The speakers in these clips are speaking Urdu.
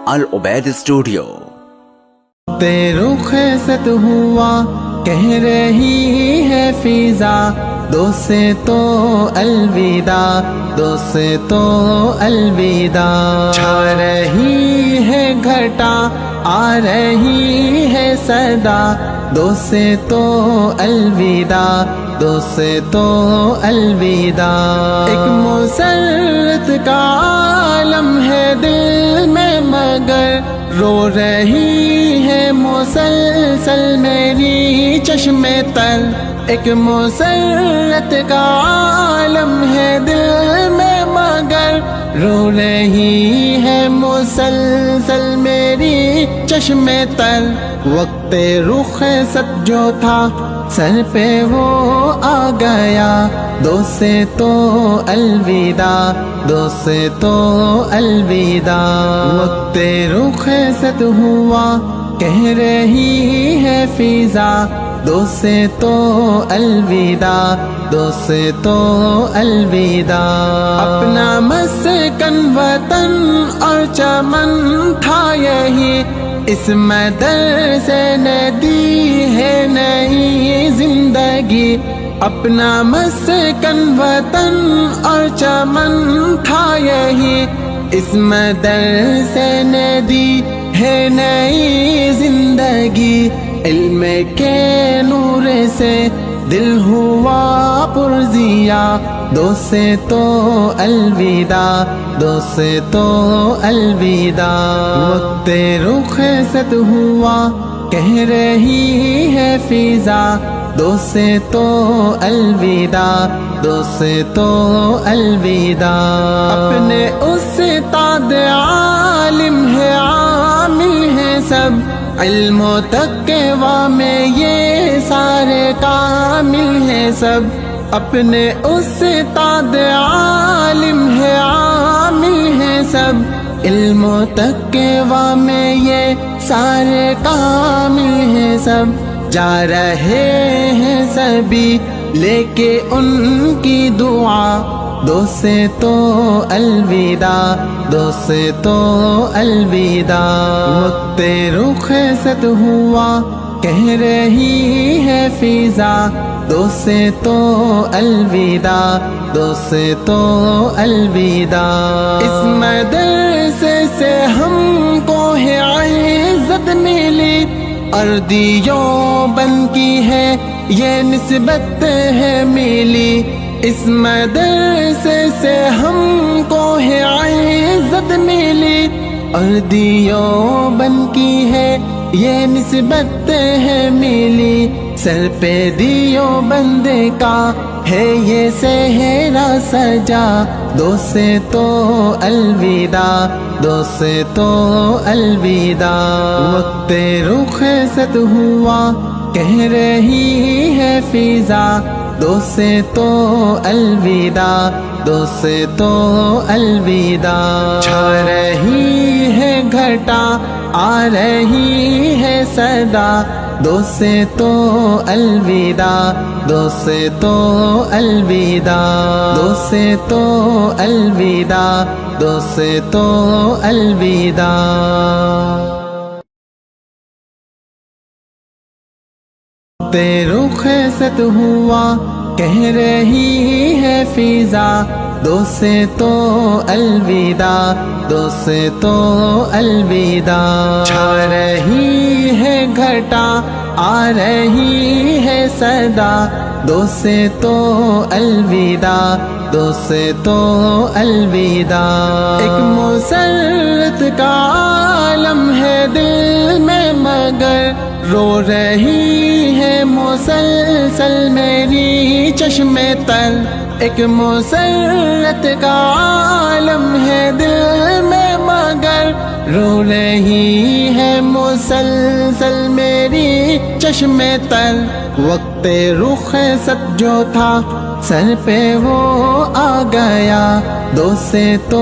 العبید اسٹوڈیو۔ رخ ست ہوا کہہ رہی ہے فضا، دوست سے تو الوداع، دوست سے تو الوداع۔ چھا رہی ہے گھٹا، آ رہی ہے صدا، دوست سے تو الوداع، دوست سے تو الوداع۔ ایک مسرت کا عالم ہے دل میں مگر رو رہی ہے مسلسل میری چشم تر۔ ایک مسرت کا عالم ہے دل میں مگر رو رہی ہے مسلسل میری چشم تر۔ وقت رخ ست جو تھا سر پہ وہ آ گیا، دوست سے تو الوداع، دوست سے تو الوداع۔ وقت رخ ست ہوا کہہ رہی ہے فضا، دوست سے تو الوداع، دوست سے تو الوداع۔ اپنا مسکن وطن اور چمن تھا یہی، اس مدرسے نے دی ہے نئی زندگی۔ اپنا مسکن وطن اور چمن تھا یہی، اس مدرسے نے دی ہے نئی زندگی۔ علم کے نور سے دل ہوا پرزیا، دوست سے تو الوداع، دوست سے تو الوداع۔ وقت رخ ست ہوا کہہ رہی ہے فضا، دوست سے تو الوداع، دوست سے تو الوداع۔ اپنے استاد عالم ہے عامل ہے سب، علم و تقویٰ میں یہ سارے کامل ہیں سب۔ اپنے استاد عالم ہے عامل ہیں سب، علم و تقویٰ میں یہ سارے کامل ہیں سب۔ جا رہے ہیں سبھی لے کے ان کی دعا، دوست سے تو الوداع، دوست سے تو الوداع۔ وقت رخ ست ہوا کہہ رہی ہے فضا، دوست سے تو الوداع، دوست سے تو الوداع۔ اس مدرسے سے ہم کو ہے عزت ملی، اور دیوبند کی ہے یہ نسبت ہے ملی۔ اس مدرسے سے ہم کو ہے عزت ملی، اور دیوبند کی ہے یہ نسبت ہے ملی۔ سر پہ دیوبند کا ہے یہ صحرا سجا، دوست سے تو الوداع، دوست سے تو الوداع۔ وقت رخ ست ہوا کہہ رہی ہے فضا، دوست سے تو الوداع، دوست سے تو الوداع۔ چھا رہی ہے گھٹا، آ رہی ہے صدا، دوست سے تو الوداع، دوست سے تو الوداع، دوست سے تو الوداع، دوست سے تو الوداع۔ رخ ست ہوا کہہ رہی ہے فضا، دوست سے تو الوداع، دوست سے تو الوداع۔ چھا رہی ہے گھٹا، آ رہی ہے صدا، دوست سے تو الوداع، دوست سے تو الوداع۔ ایک مسرت کا عالم ہے دل میں مگر رو رہی ہے مسلسل میری چشم تر۔ ایک مسرت کا عالم ہے دل میں مگر رو رہی ہے مسلسل میری چشم تر۔ وقت رخ ست جو تھا سر پہ وہ آ گیا، دوست سے تو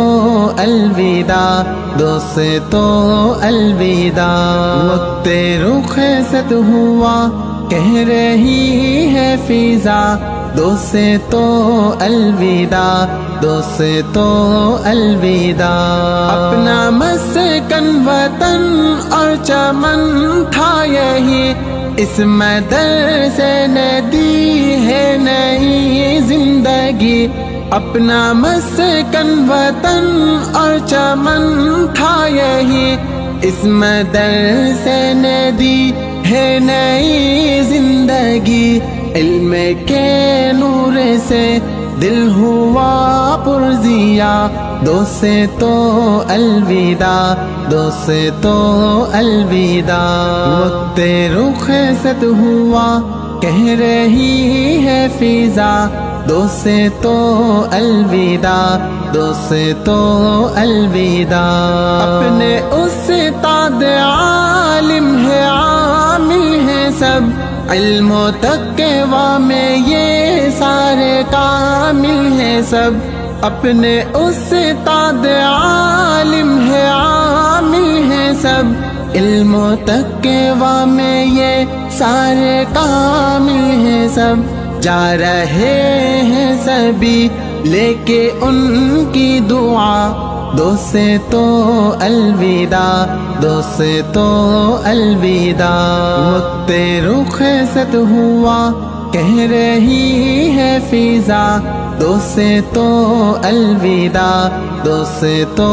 الوداع، دوست سے تو الوداع۔ وقت رخ ست ہوا کہہ رہی ہے فضا، دو سے تو الوداع، دو سے تو الوداع۔ اپنا مسکن وطن اور چمن تھا یہی، اس مدرسے نے دی ہے نئی زندگی۔ اپنا مسکن وطن اور چمن تھا یہی، اس مدرسے نے دی ہے نئی زندگی۔ علم کے نور سے دل ہوا پرزیا، دو سے تو الوداع، دو سے تو الوداع۔ وقت رخصت ہوا کہہ رہی ہے فضا، دو سے تو الوداع، دو سے تو الوداع۔ اپنے استاد عالم ہے عامل ہے سب، علم و تقویٰ میں یہ سارے کامل ہیں سب۔ اپنے استاد عالم ہے عامل ہیں سب، علم و تقویٰ میں یہ سارے کامل ہیں سب۔ جا رہے ہیں سبھی لے کے ان کی دعا، دو سے تو الوداع، دو سے تو الوداع۔ وقت رخصت ہوا کہہ رہی ہے فضا، دو سے تو الوداع، دو سے تو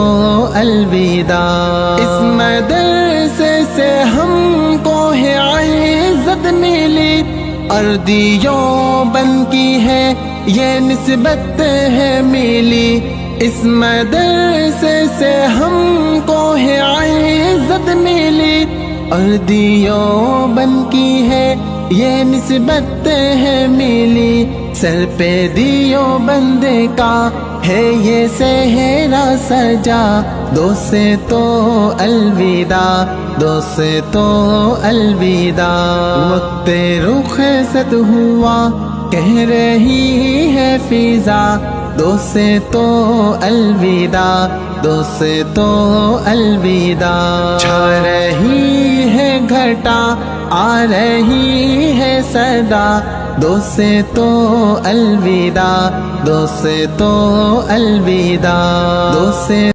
الوداع۔ اس مدرسے سے ہم کو ہے عزت ملی، اور دیوبند کی ہے یہ نسبت ہے ملی۔ اس مدرسے سے ہم کو ہے عزت ملی، اور دیوبند کی ہے یہ نسبت ہے ملی۔ سر پہ دیوبند کا ہے یہ صحرا سجا، دو سے تو الوداع، دو سے تو الوداع۔ وقت رخصت ہوا کہہ رہی ہے فضا، دو سے تو الوداع، دو سے تو الوداع۔ چھا رہی ہے گھٹا آ رہی ہے صدا، دو سے تو الوداع، دو سے تو الوداع، دو سے